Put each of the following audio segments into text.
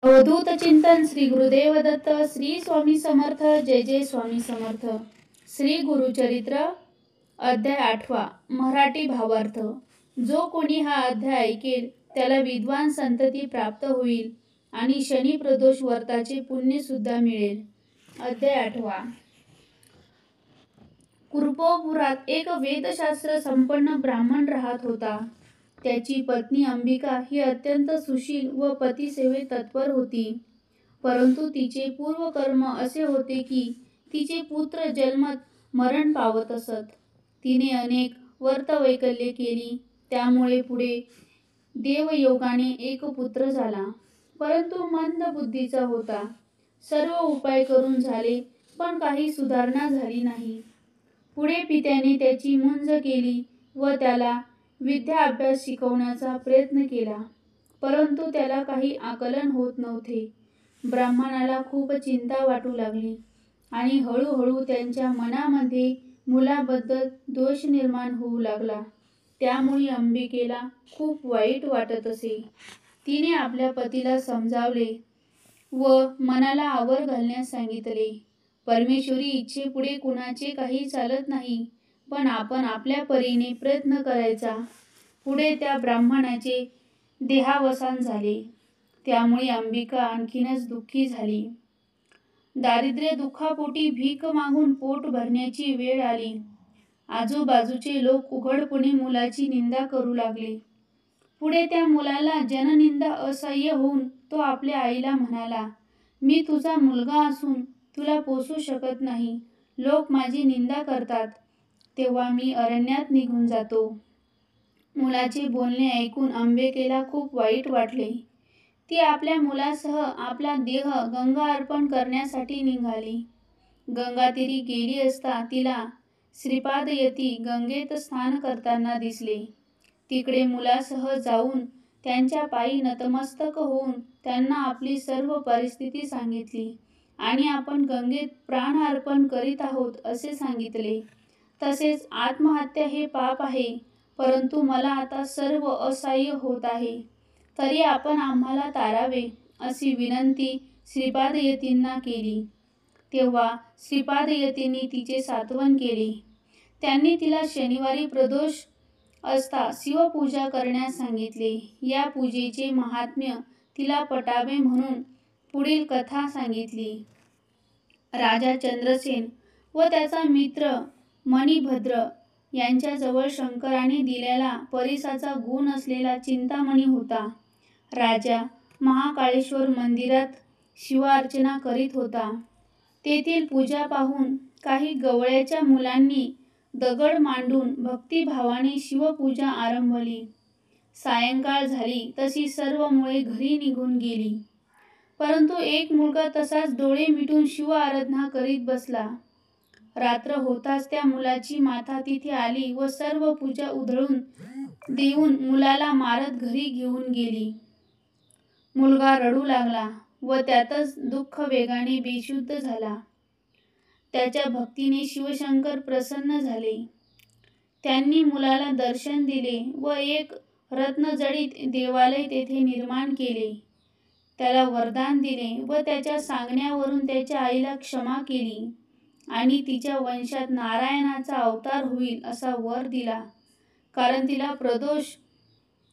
अवधूत चिंतन श्री गुरुदेव दत्त श्री स्वामी समर्थ जय जय स्वामी समर्थ। श्री गुरुचरित्र अध्याय 8 मराठी भावार्थ। जो कोणी हा अध्याय ऐकेल त्याला विद्वान संतती प्राप्त होईल आणि शनी प्रदोष व्रताचे पुण्य सुद्धा मिळेल। अध्याय 8 कुरुपुरात एक वेदशास्त्र संपन्न ब्राह्मण राहत होता। त्याची पत्नी अंबिका ही अत्यंत सुशील व पतिसेवेत तत्पर होती, परंतु तिचे पूर्वकर्म असे होते की तिचे पुत्र जन्मत मरण पावत असत। तिने अनेक व्रतवैकल्ये केली, त्यामुळे पुढे देवयोगाने एक पुत्र झाला, परंतु मंद बुद्धीचा होता। सर्व उपाय करून झाले, पण काही सुधारणा झाली नाही। पुढे पित्याने त्याची मुंज केली व त्याला विद्या अभ्यास शिकवण्याचा प्रयत्न केला, परंतु त्याला काही आकलन होत नव्हते। ब्राह्मणाला खूप चिंता वाटू लागली आणि हळूहळू त्यांच्या मनामध्ये मुलाबद्दल द्वेष निर्माण होऊ लागला। त्यामुळे अंबिकेला खूप वाईट वाटत असे। तिने आपल्या पतीला समजावले व मनाला आवर घालण्यास सांगितले। परमेश्वरी इच्छेपुढे कुणाचे काही चालत नाही, पण आपण आपल्या परीने प्रयत्न करायचा। पुढे त्या ब्राह्मणाचे देहावसान झाले, त्यामुळे अंबिका आणखीनच दुःखी झाली। दारिद्र्य दुःखापोटी भीक मागून पोट भरण्याची वेळ आली। आजूबाजूचे लोक उघडपणे मुलाची निंदा करू लागले। पुढे त्या मुलाला जननिंदा असह्य होऊन तो आपल्या आईला म्हणाला, मी तुझा मुलगा असून तुला पोसू शकत नाही, लोक माझी निंदा करतात, तेव्हा मी अरण्यात निघून जातो। मुलाचे बोलणे ऐकून अंबिकेला खूप वाईट वाटले। ती आपल्या मुलासह आपला देह गंगा अर्पण करण्यासाठी निघाली। गंगातीरी गेली असता तिला श्रीपाद यती गंगेत स्नान करताना दिसले। तिकडे मुलासह जाऊन त्यांच्या पायी नतमस्तक होऊन त्यांना आपली सर्व परिस्थिती सांगितली आणि आपण गंगेत प्राण अर्पण करीत आहोत असे सांगितले। तसेच आत्महत्या हे पाप आहे, परंतु मला आता सर्व असह्य होत आहे, तरी आपण आम्हाला तारावे अशी विनंती श्रीपादयतींना केली। तेव्हा श्रीपादयतींनी तिचे सांत्वन केले। त्यांनी तिला शनिवारी प्रदोष असता शिवपूजा करण्यास सांगितले। या पूजेचे महात्म्य तिला पटावे म्हणून पुढील कथा सांगितली। राजा चंद्रसेन व त्याचा मित्र मणिभद्र यांच्याजवळ शंकराने दिलेला परीसाचा गुण असलेला चिंतामणी होता। राजा महाकाळेश्वर मंदिरात शिवार्चना करीत होता। तेथील पूजा पाहून काही गवळ्याच्या मुलांनी दगड मांडून भक्तिभावाने शिवपूजा आरंभली। सायंकाळ झाली तशी सर्व मुले घरी निघून गेली, परंतु एक मुलगा तसाच डोळे मिटून शिव आराधना करीत बसला। रात्र होताच त्या मुलाची माता तिथे आली व सर्व पूजा उधळून देऊन मुलाला मारत घरी घेऊन गेली। मुलगा रडू लागला व त्यातच दुःख वेगाने बेशुद्ध झाला। त्याच्या भक्तीने शिवशंकर प्रसन्न झाले। त्यांनी मुलाला दर्शन दिले व एक रत्नजडित देवालय तेथे निर्माण केले। त्याला वरदान दिले व त्याच्या सांगण्यावरून त्याच्या आईला क्षमा केली आणि तिच्या वंशात नारायणाचा अवतार होईल असा वर दिला, कारण तिला प्रदोष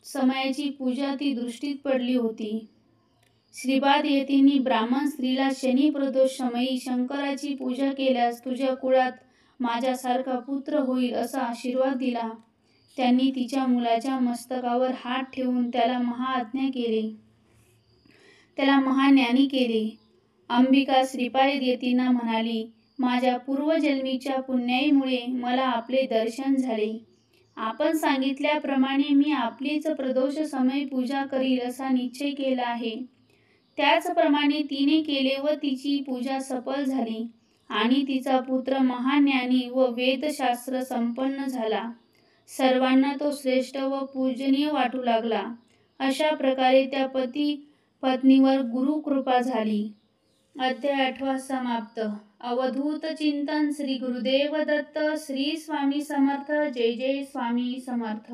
समयाची पूजा ती दृष्टीत पडली होती। श्रीपादयतींनी ब्राह्मण स्त्रीला शनी प्रदोष समयी शंकराची पूजा केल्यास तुझ्या कुळात माझ्यासारखा पुत्र होईल असा आशीर्वाद दिला। त्यांनी तिच्या मुलाच्या मस्तकावर हात ठेवून त्याला महाज्ञानी केले। अंबिका श्रीपादयतींना म्हणाली, माझ्या पूर्वजन्मीच्या पुण्याईमुळे मला आपले दर्शन झाले। आपण सांगितल्याप्रमाणे मी आपलीच प्रदोष समय पूजा करील असा निश्चय केला आहे। त्याचप्रमाणे तिने केले व तिची पूजा सफल झाली आणि तिचा पुत्र महाज्ञानी व वेदशास्त्र संपन्न झाला। सर्वांना तो श्रेष्ठ व पूजनीय वाटू लागला। अशा प्रकारे त्या पती पत्नीवर गुरुकृपा झाली। अध्याय 8 समाप्त। अवधूत चिंतन श्री गुरुदेव दत्त श्री स्वामी समर्थ जय जय स्वामी समर्थ।